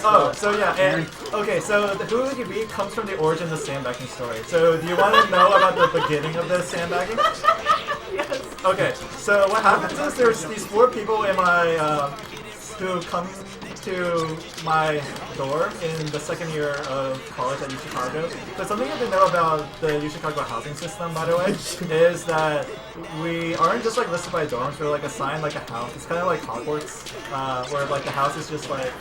Oh, so yeah, and okay, so who you beat comes from the origin of the sandbagging story. So do you want to know about the beginning of the sandbagging? Yes. Okay, so what happens is there's these 4 people in my who come to my door in the second year of college at UChicago. But something you have to know about the UChicago housing system, by the way, is that we aren't just like listed by dorms. We're like assigned like a house. It's kind of like Hogwarts, where like the house is just like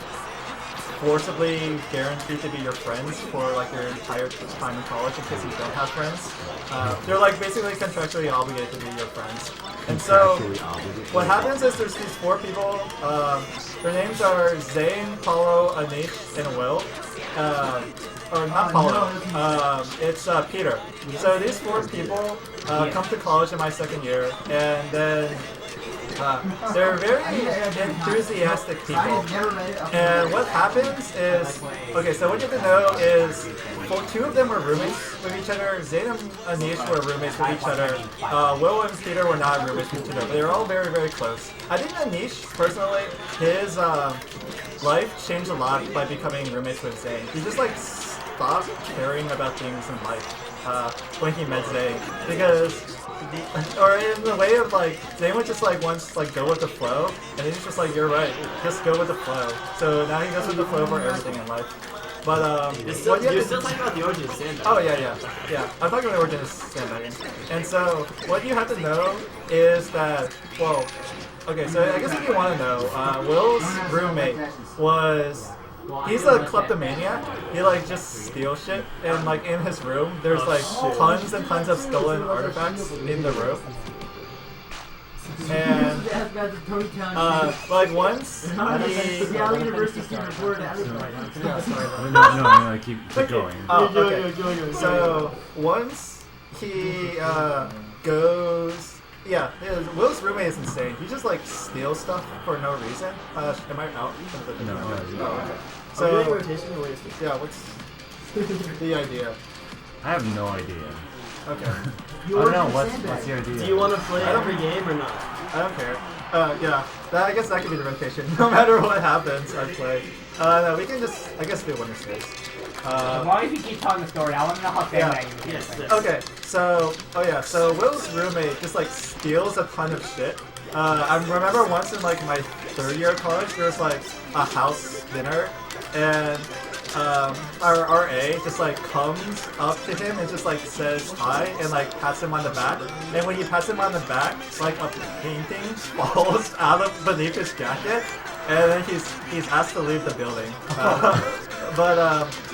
forcibly guaranteed to be your friends for like your entire time in college in case you don't have friends. They're like basically contractually obligated to be your friends. And so what happens is there's these 4 people. Their names are Zane, Paulo, Anish, and Will. Or not Paulo. It's Peter. So these 4 people come to college in my second year, and then they're very enthusiastic people. And what happens is, okay, so what you have to know is, well, 2 of them were roommates with each other. Zayn and Anish were roommates with each other. Will and Peter were not roommates with each other, but they were all very, very close. I think Anish, personally, his life changed a lot by becoming roommates with Zayn. He just like stopped caring about things in life when he met Zayn, because or in the way of like, Zayn would just like once like go with the flow, and he's just like, you're right, just go with the flow. So now he goes with the flow for everything in life. But you're still talking about the origin of Sandbagging. Oh yeah. I'm talking about the origin of Sandbagging. And so what you have to know is that, well, okay, so I guess if you want to know, Will's roommate was. He's a kleptomaniac. He like just steals shit, and like in his room, there's like tons and tons of stolen artifacts in the room. And like once he... No, keep going. Oh, okay. So once he goes... Yeah, Will's roommate is insane. He just like steals stuff for no reason. Am I out? No. Oh, okay. So, yeah, what's the idea? I have no idea. Okay. I don't know, what's the idea? Do you want to play every game or not? I don't care. Yeah, I guess that could be the rotation. No matter what happens, I play. No, we can just, I guess, do winner stays. As long as you keep telling the story, I want to know how Sandbagging is. Yes. Okay, so, so Will's roommate just like steals a ton of shit. I remember once in like my 3rd year of college, there was like a house dinner, and our RA just like comes up to him and just like says hi and like pats him on the back. And when he pats him on the back, like a painting falls out of beneath his jacket, and then he's asked to leave the building.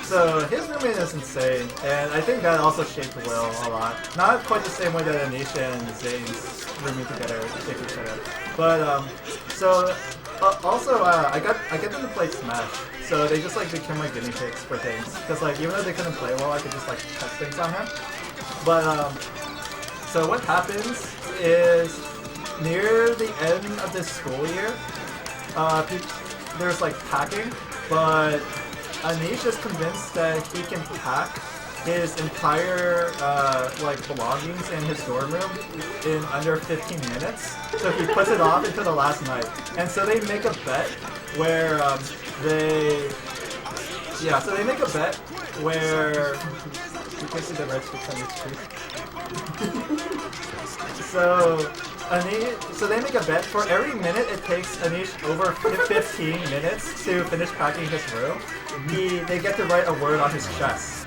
So his roommate is insane, and I think that also shaped Will a lot. Not quite the same way that Anisha and Zayn's roommate together shape each other. But also I get them to play Smash, so they just like became my guinea pigs for things. Cause like even though they couldn't play well, I could just like test things on him. But so what happens is near the end of this school year, there's like packing, but Anish is convinced that he can pack his entire like belongings in his dorm room in under 15 minutes. So he puts it off until the last night. And so they make a bet where so they make a bet where you can see the red sticks on your screen. So they make a bet for every minute it takes Anish over 15 minutes to finish packing his room. They get to write a word on his chest.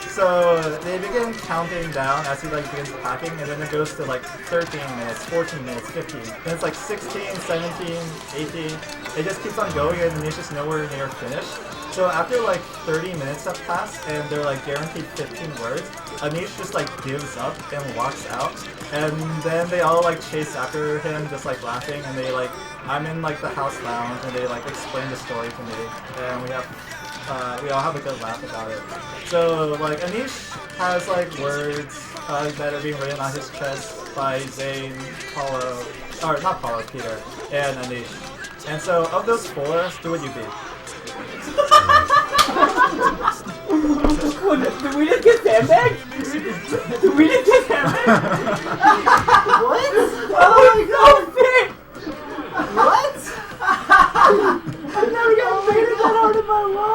So they begin counting down as he like begins packing, and then it goes to like 13 minutes, 14 minutes, 15. Then it's like 16, 17, 18. It just keeps on going, and Anish is nowhere near finished. So after like 30 minutes have passed, and they're like guaranteed 15 words, Anish just like gives up and walks out. And then they all like chase after him, just like laughing, and they like, I'm in like the house lounge, and they like explain the story to me, and we all have a good laugh about it. So like Anish has like words that are being written on his chest by Zayn, Peter, and Anish. And so of those 4, who would you be? Did we just get sandbagged? Did we just get sandbagged? What? Oh my god! What? my life.